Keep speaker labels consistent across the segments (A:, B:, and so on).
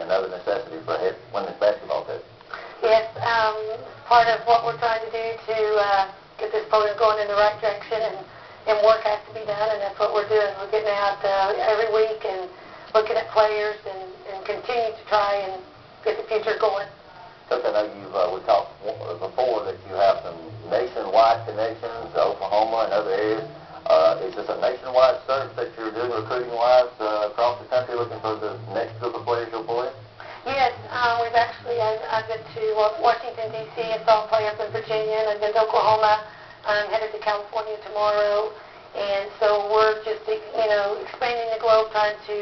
A: another necessity for women's basketball too.
B: Yes, part of what we're trying to do to get this program going in the right direction, and work has to be done, and that's what we're doing. We're getting out every week and looking at players and continue to try and get the future going.
A: Coach, I know we talked before that you have some nationwide connections to Oklahoma and other areas. Is this a nationwide search that you're doing recruiting-wise across the country looking for the next group of players you'll play?
B: Yes, we've actually, I've been to Washington, D.C. and saw a play up in Virginia, and I've been to Oklahoma. I'm headed to California tomorrow, and so we're just, expanding the globe, trying to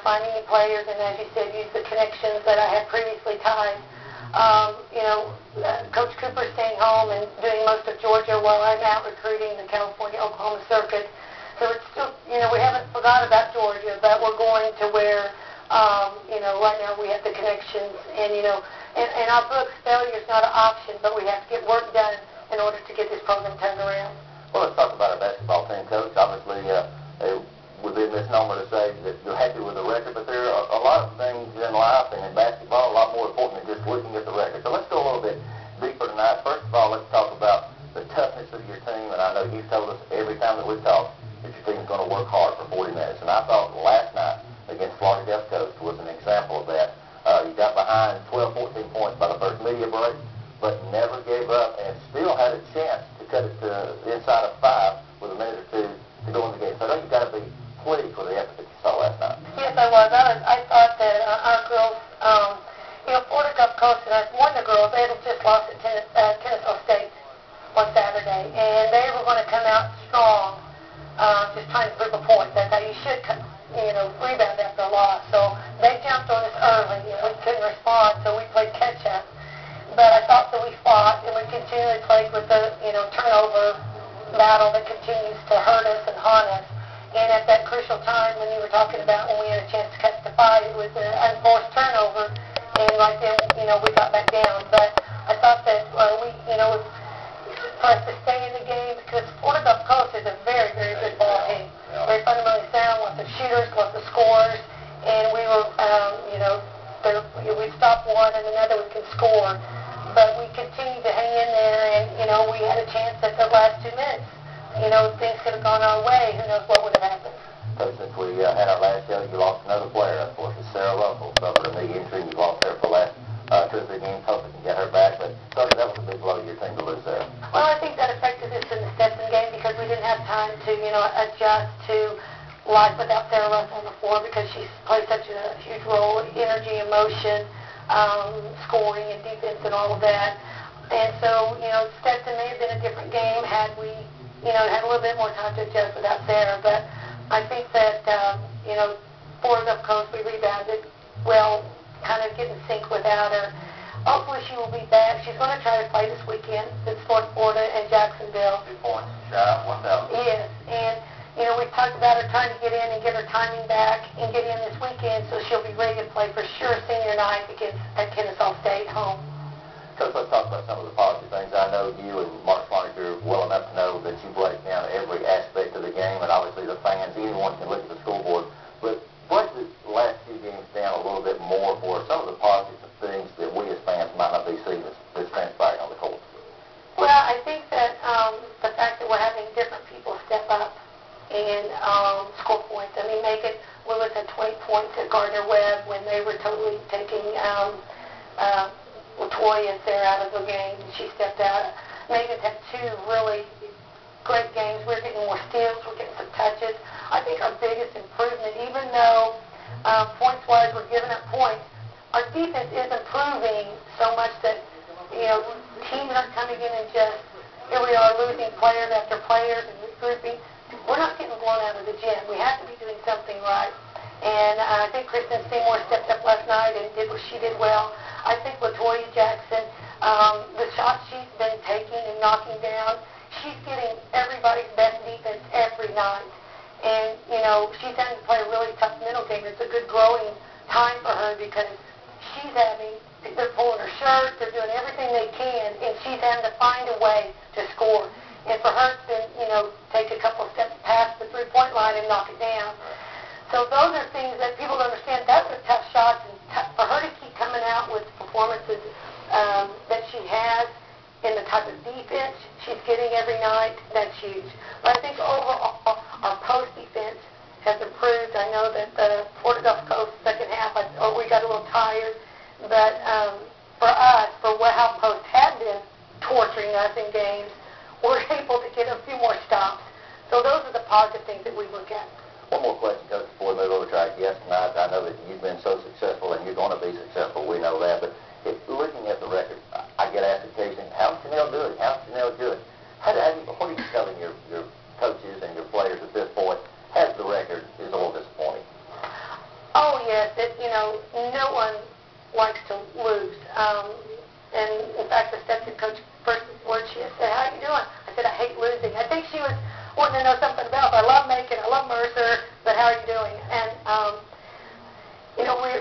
B: find any players, and as you said, use the connections that I had previously tied. Coach Cooper's staying home and doing most of Georgia while I'm out recruiting the California-Oklahoma circuit. So it's still, we haven't forgot about Georgia, but we're going to where, right now we have the connections. And, in our books, failure is not an option, but we have to get work done in order to get this program turned around.
A: Well, let's talk about our basketball team, Coach. Obviously, it would be a misnomer to say that you're happy with the record, but there are a lot of things in life and in basketball a lot more important than just looking at the record. So let's go a little bit deeper tonight. First of all, let's talk about the toughness of your team, and I know you've told us every time that we've talked that your team's going to work hard for 40 minutes, and I thought last night against Florida Gulf Coast was an example of that. You got behind 12, 14 points by the first media break, but never gave up and still had a chance to cut it to the inside of 5 with a minute or two to go in the game. So I know you've got to be pleased with the effort that you saw last night.
B: Yes, I was. I thought that our girls, Florida Gulf Coast, and I've warned the girls, they had just lost at Kennesaw State on Saturday, and they were going to come out strong, just trying to prove a point. That's how you should rebound after a loss. So they jumped on us early, and we couldn't respond, so we played catch-up. But I thought that we fought, and we continually played with the, turnover battle that continues to hurt us and haunt us. And at that crucial time when you were talking about when we had a chance to catch the fight, it was an unforced turnover, and right then, we got back down. But I thought that for us to stay in the game, because Florida Gulf Coast is a very, very good ball team. Very fundamentally sound, lots of shooters, lots of scorers, and we were, we'd stop one and another we can score. But we continued to hang in there, and, we had a chance at the last 2 minutes. Things could have gone our way. Who knows what would have happened.
A: So since we had our last show, you lost another player, of course. It's Sarah Russell, suffered a knee injury. You lost her for the last 2 or 3 games. Hope we can get her back. But sorry, that was a big blow to your team to lose there.
B: Well, I think that affected us in the Stetson game because we didn't have time to, adjust to life without Sarah Russell on the floor because she plays such a huge role, energy, emotion, scoring and defense and all of that. And so, Stetson may have been a different game had we had a little bit more time to adjust without Sarah, but I think that, Florida Gulf Coast, we rebounded well, kind of getting sync without her. Hopefully she will be back. She's going to try to play this weekend. It's North Florida and Jacksonville.
A: 2 points, shy, 1,000.
B: Yes, and, we've talked about her trying to get in and get her timing back and get in this weekend so she'll be ready to play for sure senior night at Kennesaw State home.
A: Coach, let's talk about some of the positive things. I know you and Mark Sloniker are well enough to know that you break down every aspect of the game, and obviously the fans, anyone can look at the scoreboard. But break the last 2 games down a little bit more for some of the positive things that we as fans might not be seeing that's transpiring on the court.
B: Well, I think that the fact that we're having different people step up and score points. I mean, Megan Lewis had 20 points at Gardner-Webb when they were totally taking Latoya and Sarah out of the game, and she stepped out. Megan's had 2 really great games. We're getting more steals. We're getting some touches. I think our biggest improvement, even though points-wise we're giving up points, our defense is improving so much that, teams aren't coming in and just, here we are losing players after players and regrouping. We're not getting blown out of the gym. We have to be doing something right. And I think Kristen Seymour stepped up last night and did what she did well. I think Latoya Jackson, the shots she's been taking and knocking down, she's getting everybody's best defense every night. And, she's having to play a really tough middle game. It's a good growing time for her because they're pulling her shirt, they're doing everything they can, and she's having to find a way to score. And for her, it's been, take a couple of steps past the three-point line and knock it down. So those are things that people don't understand. Those are tough shots and tough for hitting every night, that's huge. But I think overall, our post defense has improved. I know that the Florida Gulf Coast second half, we got a little tired. But for us, how post had been torturing us in games, we're able to get a few more stops. So those are the positive things that we look at.
A: One more question, Coach, before we move over to our guest tonight. I know that you've been so successful, and you're going to be successful. We know that. But looking at the record, I get asked occasionally, how did Chanel do it? How did Chanel do it? What are you telling your coaches and your players at this point as the record is a little disappointing?
B: Oh, yes. No one likes to lose. And, in fact, the assistant coach, first word she said, how are you doing? I said, I hate losing. I think she was wanting to know something about it. I love Macon, I love Mercer, but how are you doing? And,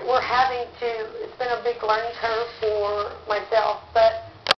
B: we're having to, it's been a big learning curve for myself, but